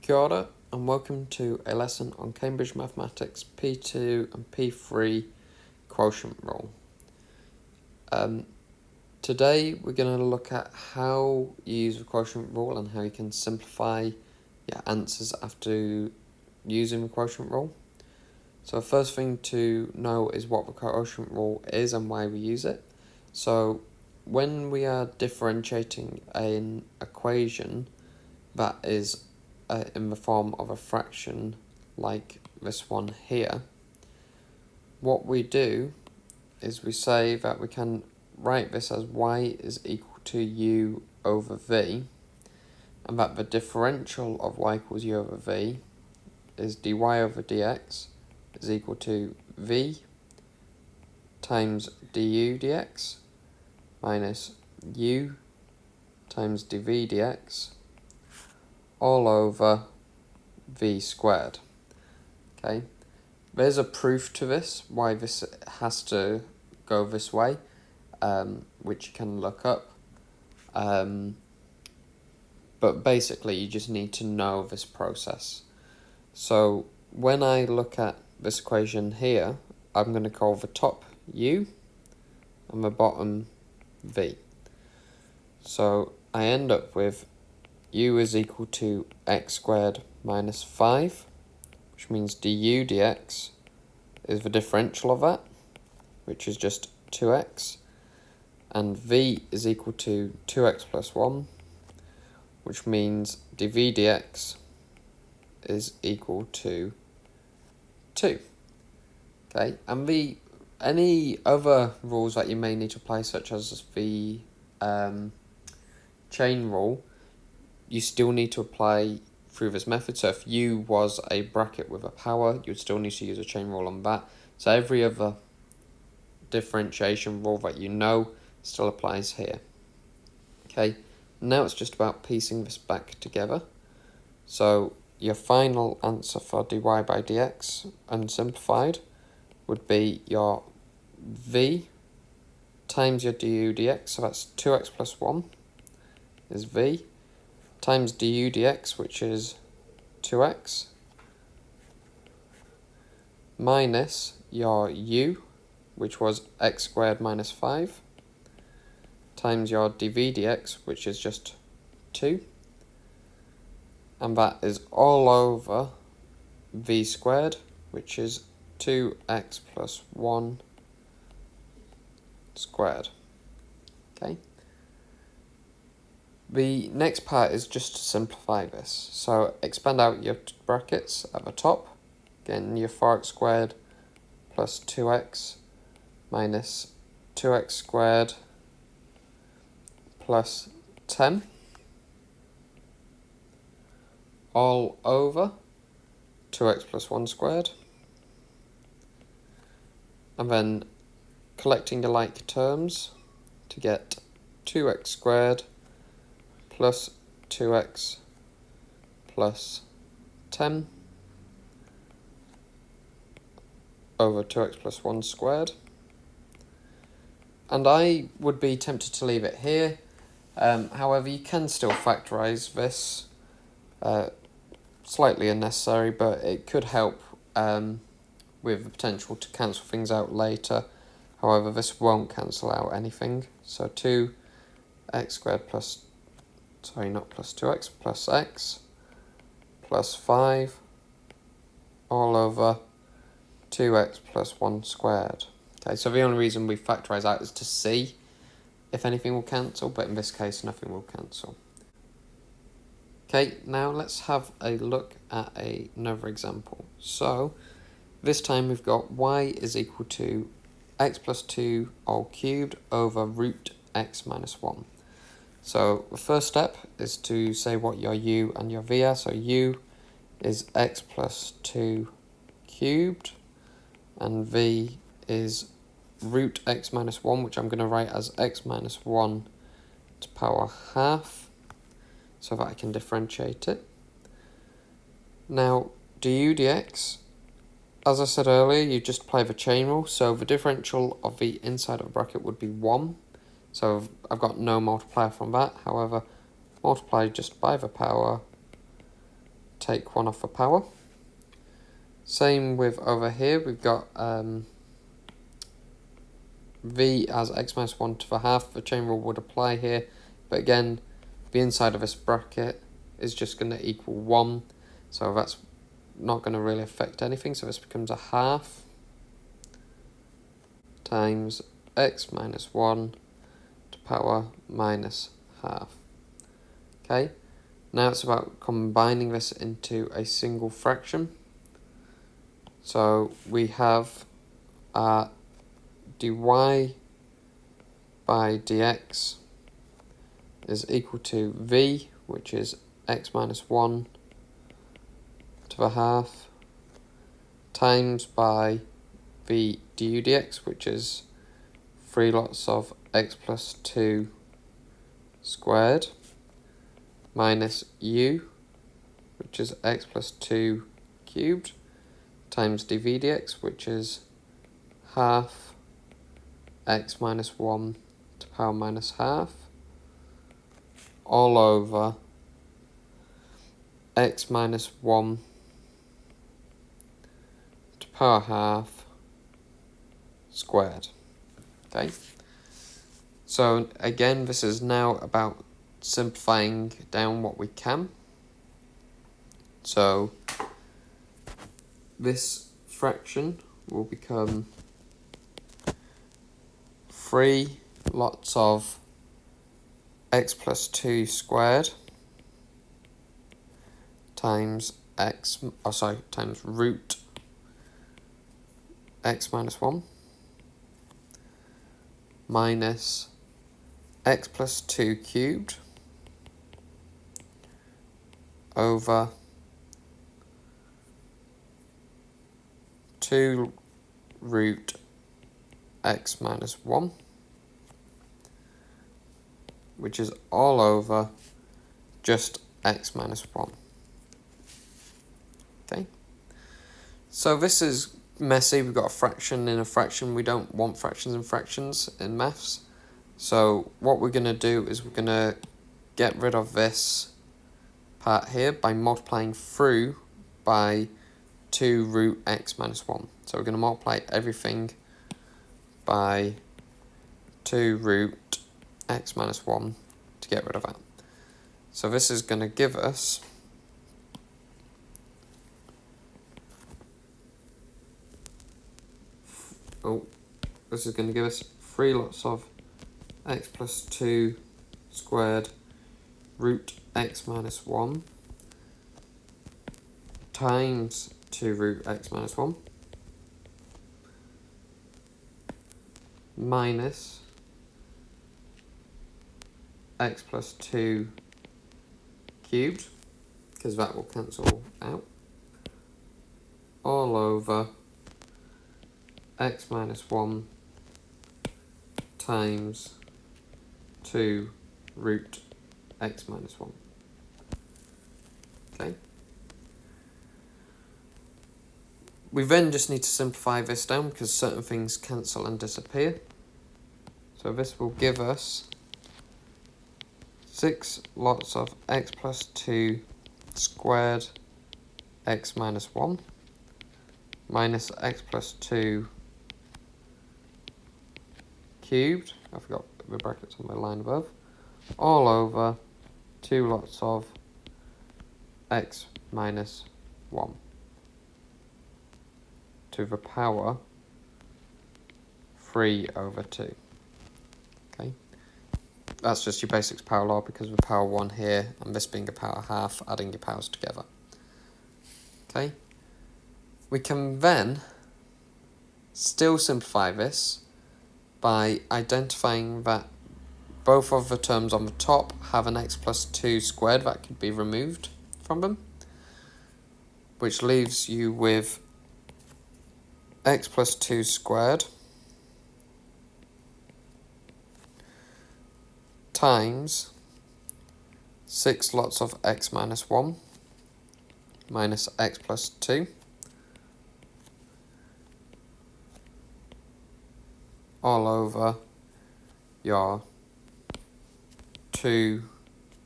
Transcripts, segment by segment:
Kia ora and welcome to a lesson on Cambridge Mathematics P2 and P3 Quotient Rule. Today we're going to look at how you use the quotient rule and how you can simplify your answers after using the quotient rule. So the first thing to know is what the quotient rule is and why we use it. So when we are differentiating an equation that is in the form of a fraction like this one here, what we do is we say that we can write this as y is equal to u over v, and that the differential of y equals u over v is dy over dx is equal to v times du dx minus u times dv dx all over v squared. Okay, there's a proof to this, why this has to go this way, which you can look up. But basically you just need to know this process. So when I look at this equation here, I'm going to call the top u and the bottom v. So I end up with u is equal to x squared minus 5, which means du dx is the differential of that, which is just 2x, and v is equal to 2x plus 1, which means dv dx is equal to 2. Okay, and any other rules that you may need to apply, such as the chain rule, you still need to apply through this method. So if u was a bracket with a power, you'd still need to use a chain rule on that. So every other differentiation rule that you know still applies here. Okay, now it's just about piecing this back together. So your final answer for dy by dx unsimplified would be your v times your du dx, so that's 2x plus 1 is v, times du dx, which is 2x, minus your u, which was x squared minus 5, times your dv dx, which is just 2, and that is all over v squared, which is 2x plus 1 squared. Okay. The next part is just to simplify this. So expand out your brackets at the top. Again, your 4x squared plus 2x minus 2x squared plus 10 all over 2x plus 1 squared. And then collecting the like terms to get 2x squared plus 2x plus 10 over 2x plus 1 squared. And I would be tempted to leave it here. However, you can still factorise this. Slightly unnecessary, but it could help with the potential to cancel things out later. However, this won't cancel out anything. So 2x squared plus, sorry, not plus 2x, plus x plus 5 all over 2x plus 1 squared. Okay, so the only reason we factorise out is to see if anything will cancel, but in this case nothing will cancel. Okay, now let's have a look at another example. So this time we've got y is equal to x plus 2 all cubed over root x minus 1. So the first step is to say what your u and your v are. So u is x plus 2 cubed, and v is root x minus 1, which I'm going to write as x minus 1 to power half, so that I can differentiate it. Now, du dx, as I said earlier, you just apply the chain rule, so the differential of the inside of the bracket would be 1, so I've got no multiplier from that. However, multiply just by the power take 1 off the power. Same with over here, we've got v as x minus 1 to the half. The chain rule would apply here, but again, the inside of this bracket is just going to equal 1, so that's not going to really affect anything, so this becomes a half times x minus 1 to power minus half. Okay, now it's about combining this into a single fraction. So we have dy by dx is equal to v, which is x minus 1 to the half, times by v du dx, which is 3 lots of x plus 2 squared, minus u, which is x plus 2 cubed, times dv dx, which is half x minus 1 to power minus half, all over x minus 1 to power half squared. Okay, so again, this is now about simplifying down what we can. So this fraction will become 3 lots of x plus 2 squared times times root x minus 1 minus x plus 2 cubed over 2 root x minus 1, which is all over just x minus 1. Okay, so this is messy. We've got a fraction in a fraction. We don't want fractions in fractions in maths. So what we're going to do is we're going to get rid of this part here by multiplying through by 2 root x minus 1. So we're going to multiply everything by 2 root x minus 1 to get rid of that. So this is going to give us this is going to give us 3 lots of x plus 2 squared root x minus 1 times 2 root x minus 1 minus x plus 2 cubed, because that will cancel out, all over x minus 1 times 2 root x minus 1. Okay. We then just need to simplify this down because certain things cancel and disappear. So this will give us 6 lots of x plus 2 squared x minus 1 minus x plus 2 cubed, I forgot the brackets on my line above, all over 2 lots of x minus 1 to the power 3 over 2. Okay, that's just your basics power law because of the power 1 here and this being a power half, adding your powers together. Okay, we can then still simplify this by identifying that both of the terms on the top have an x plus 2 squared that could be removed from them, which leaves you with x plus 2 squared times 6 lots of x minus 1 minus x plus 2 all over your 2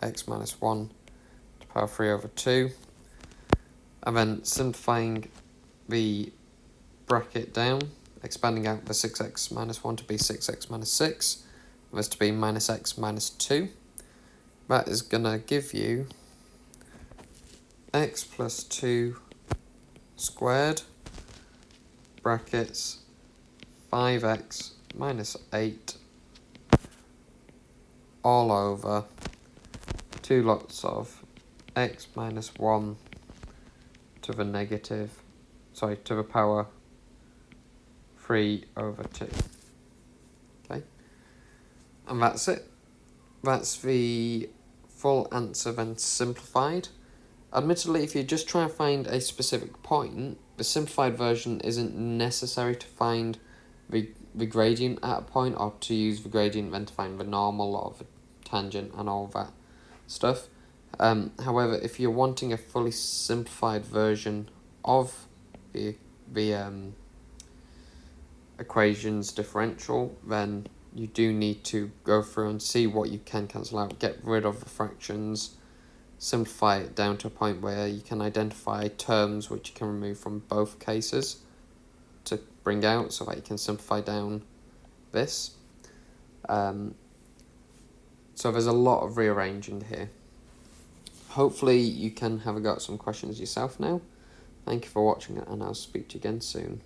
x minus 1 to power 3 over 2 and then simplifying the bracket down, expanding out the 6x minus 1 to be 6x minus 6, and this to be minus x minus 2. That is going to give you x plus 2 squared brackets 5x minus 8 all over 2 lots of x minus 1 to the to the power 3 over 2. Okay, and that's it. That's the full answer then simplified. Admittedly, if you just try and find a specific point, the simplified version isn't necessary to find the gradient at a point, or to use the gradient then to find the normal or the tangent and all that stuff. However, if you're wanting a fully simplified version of the equations differential, then you do need to go through and see what you can cancel out, get rid of the fractions, simplify it down to a point where you can identify terms which you can remove from both cases to bring out, so that you can simplify down this. So there's a lot of rearranging here. Hopefully you can have a go at some questions yourself now. Thank you for watching, and I'll speak to you again soon.